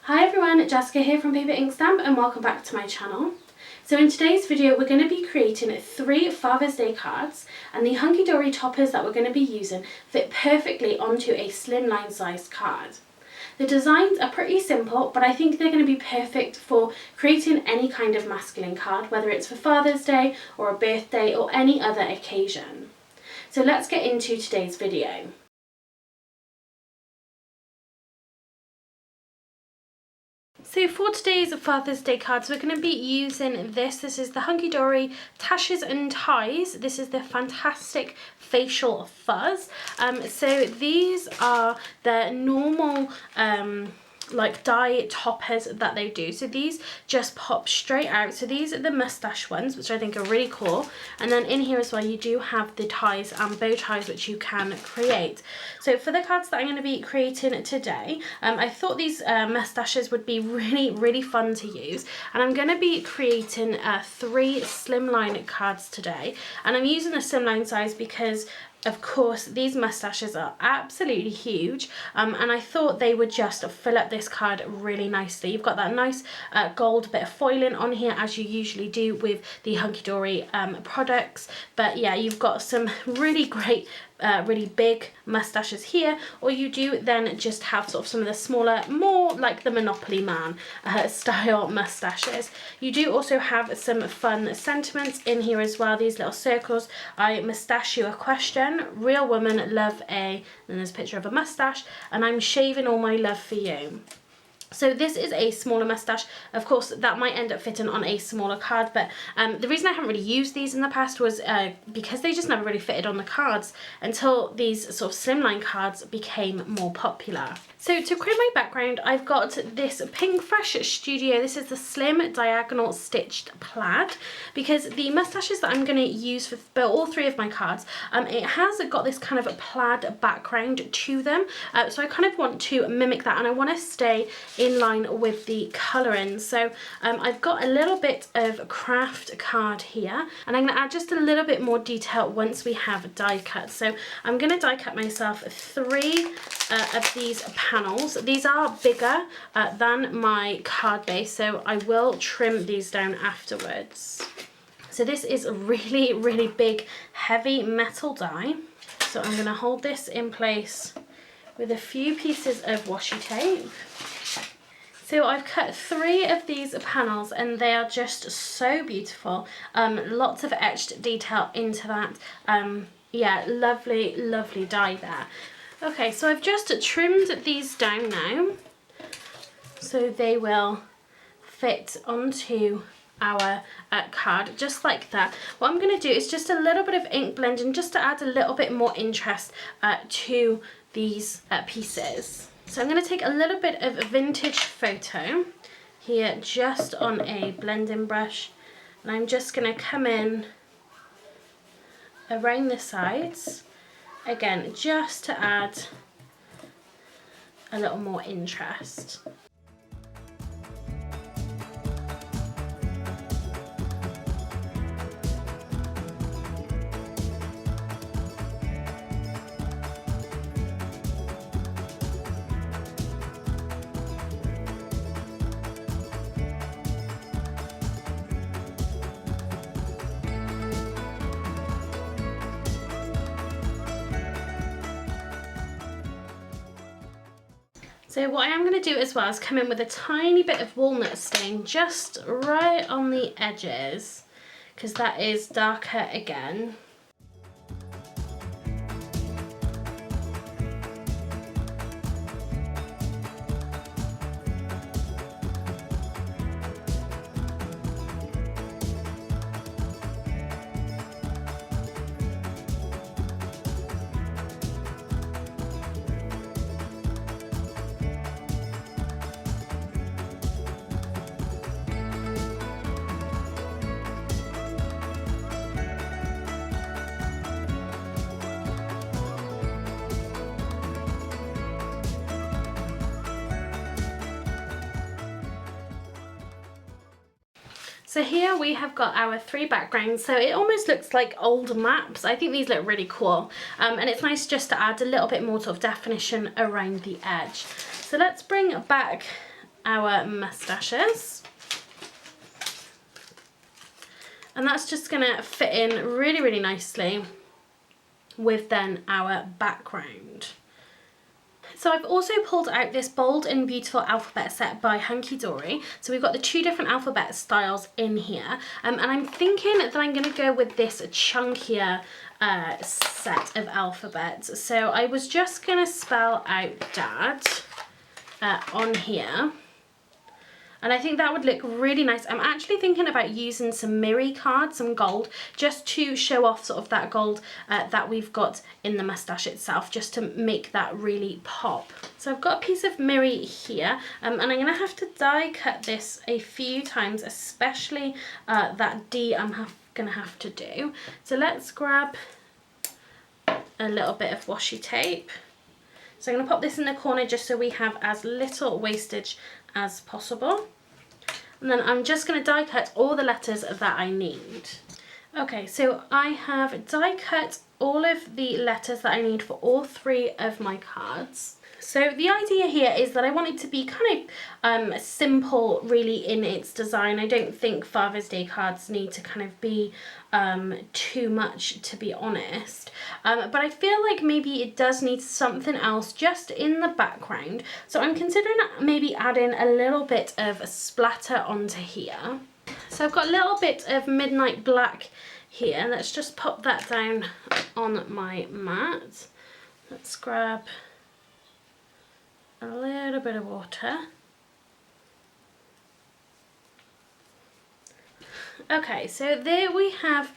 Hi everyone, Jessica here from Paper Ink Stamp and welcome back to my channel. So in today's video we're going to be creating 3 Father's Day cards, and the Hunkydory toppers that we're going to be using fit perfectly onto a slimline sized card. The designs are pretty simple, but I think they're going to be perfect for creating any kind of masculine card, whether it's for Father's Day or a birthday or any other occasion. So let's get into today's video. So for today's Father's Day cards, we're going to be using this. This is the Hunkydory Tashes and Ties. This is the Fantastic Facial Fuzz. So these are the normal like die toppers that they do. So these just pop straight out. So these are the moustache ones, which I think are really cool. And then in here as well, you do have the ties and bow ties, which you can create. So for the cards that I'm going to be creating today, I thought these moustaches would be really fun to use. And I'm going to be creating 3 slimline cards today. And I'm using the slimline size because of course these moustaches are absolutely huge, and I thought they would just fill up this card really nicely. You've got that nice gold bit of foiling on here, as you usually do with the Hunkydory products, but yeah, you've got some really great really big moustaches here, or you do then just have sort of some of the smaller, more like the Monopoly Man style moustaches. You do also have some fun sentiments in here as well, these little circles. I moustache you a question, real woman love a, and there's a picture of a moustache, and I'm shaving all my love for you. So this is a smaller moustache. Of course, that might end up fitting on a smaller card, but the reason I haven't really used these in the past was because they just never really fitted on the cards until these sort of slimline cards became more popular. So to create my background, I've got this Pinkfresh Studio. This is the Slim Diagonal Stitched Plaid, because the moustaches that I'm going to use for all 3 of my cards, it has got this kind of a plaid background to them. So I kind of want to mimic that, and I want to stay in line with the colouring. So I've got a little bit of craft card here, and I'm going to add just a little bit more detail once we have die cut. So I'm going to die cut myself 3 of these panels. These are bigger than my card base, so I will trim these down afterwards. So this is a really big heavy metal die, so I'm going to hold this in place with a few pieces of washi tape. So I've cut 3 of these panels and they are just so beautiful. Lots of etched detail into that. Yeah, lovely die there. Okay, so I've just trimmed these down now, so they will fit onto our card just like that. What I'm going to do is just a little bit of ink blending just to add a little bit more interest to these pieces. So I'm going to take a little bit of vintage photo here just on a blending brush, and I'm just going to come in around the sides, again just to add a little more interest. So what I am going to do as well is come in with a tiny bit of walnut stain just right on the edges, because that is darker again. So here we have got our 3 backgrounds, so it almost looks like old maps. I think these look really cool, and it's nice just to add a little bit more sort of definition around the edge. So let's bring back our moustaches. And that's just gonna fit in really, really nicely with then our background. So I've also pulled out this Bold and Beautiful alphabet set by Hunkydory. So we've got the 2 different alphabet styles in here. And I'm thinking that I'm gonna go with this chunkier set of alphabets. So I was just gonna spell out Dad on here. And I think that would look really nice. I'm actually thinking about using some mirror cards, some gold, just to show off sort of that gold that we've got in the moustache itself, just to make that really pop. So I've got a piece of mirror here, and I'm gonna have to die cut this a few times, especially that D I'm gonna have to do. So let's grab a little bit of washi tape. So I'm going to pop this in the corner just so we have as little wastage as possible. And then I'm just going to die cut all the letters that I need. Okay, so I have die cut all of the letters that I need for all 3 of my cards. So the idea here is that I want it to be kind of simple really in its design. I don't think Father's Day cards need to kind of be too much, to be honest. But I feel like maybe it does need something else just in the background. So I'm considering maybe adding a little bit of splatter onto here. So I've got a little bit of Midnight Black here. Let's just pop that down on my mat. Let's grab a little bit of water. Okay, so there we have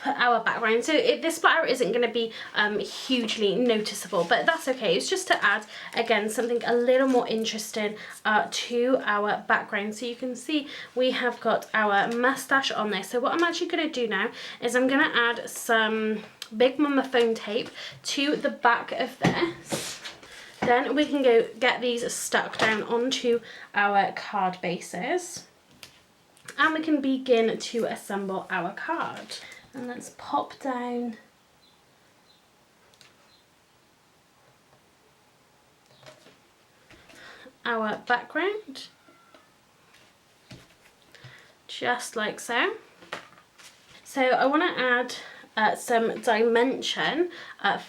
our background. So this splatter isn't going to be hugely noticeable, but that's okay. It's just to add, again, something a little more interesting to our background. So you can see we have got our moustache on there. So what I'm actually going to do now is I'm going to add some Big Mama foam tape to the back of this. Then we can go get these stuck down onto our card bases, and we can begin to assemble our card. And let's pop down our background, just like so. So I want to add some dimension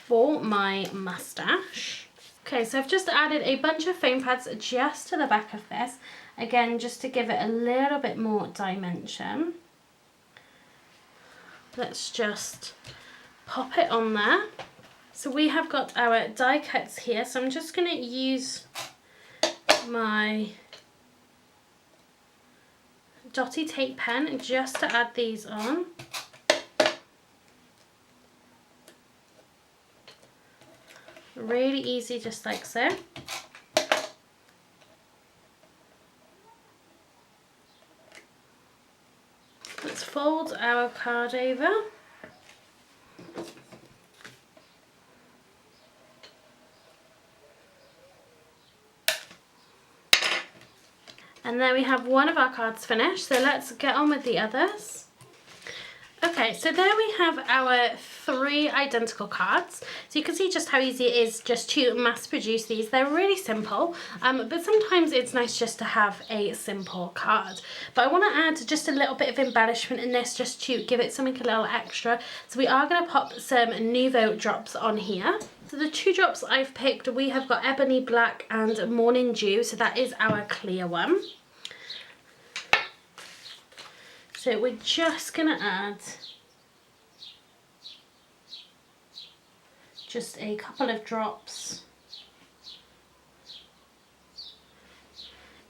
for my moustache. Okay, so I've just added a bunch of foam pads just to the back of this, again just to give it a little bit more dimension. Let's just pop it on there. So we have got our die cuts here, so I'm just going to use my dotty tape pen just to add these on. Really easy, just like so. Let's fold our card over. And there we have one of our cards finished, so let's get on with the others. Okay, so there we have our 3 identical cards. So you can see just how easy it is just to mass produce these. They're really simple, but sometimes it's nice just to have a simple card. But I want to add just a little bit of embellishment in this just to give it something a little extra. So we are going to pop some Nouveau drops on here. So the 2 drops I've picked, we have got Ebony Black and Morning Dew, so that is our clear one. So we're just going to add just a couple of drops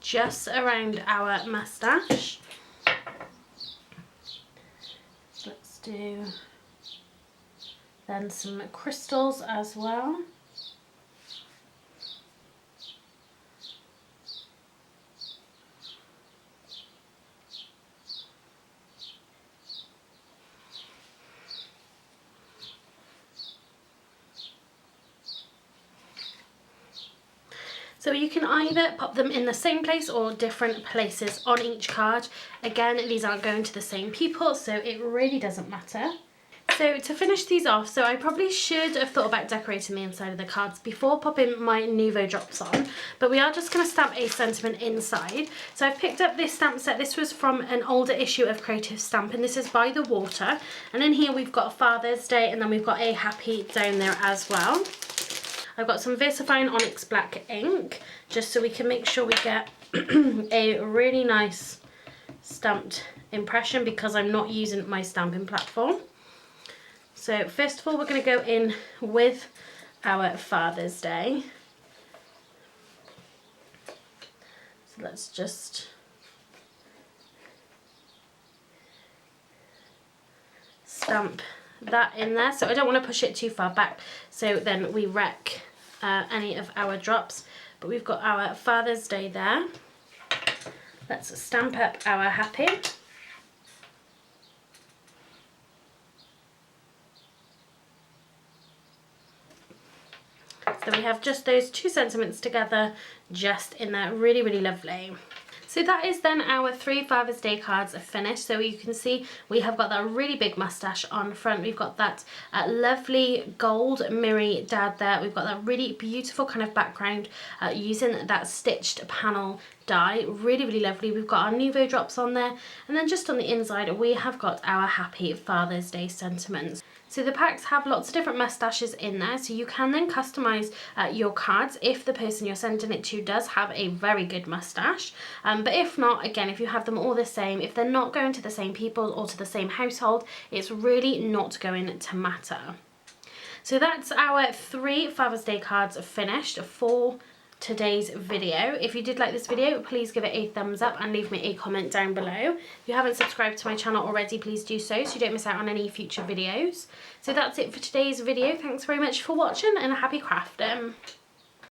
just around our moustache. Let's do then some crystals as well. So you can either pop them in the same place or different places on each card. Again, these aren't going to the same people, so it really doesn't matter. So to finish these off, so I probably should have thought about decorating the inside of the cards before popping my Nouveau drops on, but we are just going to stamp a sentiment inside. So I've picked up this stamp set. This was from an older issue of Creative Stampin'. This is By the Water, and in here we've got Father's Day, and then we've got a happy down there as well. I've got some VersaFine Onyx Black ink, just so we can make sure we get a really nice stamped impression, because I'm not using my stamping platform. So first of all, we're going to go in with our Father's Day. So let's just stamp that in there. So I don't want to push it too far back, so then we wreck any of our drops. But we've got our Father's Day there. Let's stamp up our happy. So we have just those two sentiments together just in there. Really, really lovely. So that is then our 3 Father's Day cards are finished. So you can see we have got that really big moustache on front. We've got that lovely gold mirrory dad there. We've got that really beautiful kind of background using that stitched panel die. Really, really lovely. We've got our Nouveau drops on there. And then just on the inside, we have got our happy Father's Day sentiments. So the packs have lots of different moustaches in there, so you can then customise your cards if the person you're sending it to does have a very good moustache. But if not, again, if you have them all the same, if they're not going to the same people or to the same household, it's really not going to matter. So that's our 3 Father's Day cards finished for today's video. If you did like this video, please give it a thumbs up and leave me a comment down below. If you haven't subscribed to my channel already, please do so you don't miss out on any future videos. So that's it for today's video. Thanks very much for watching, and happy crafting.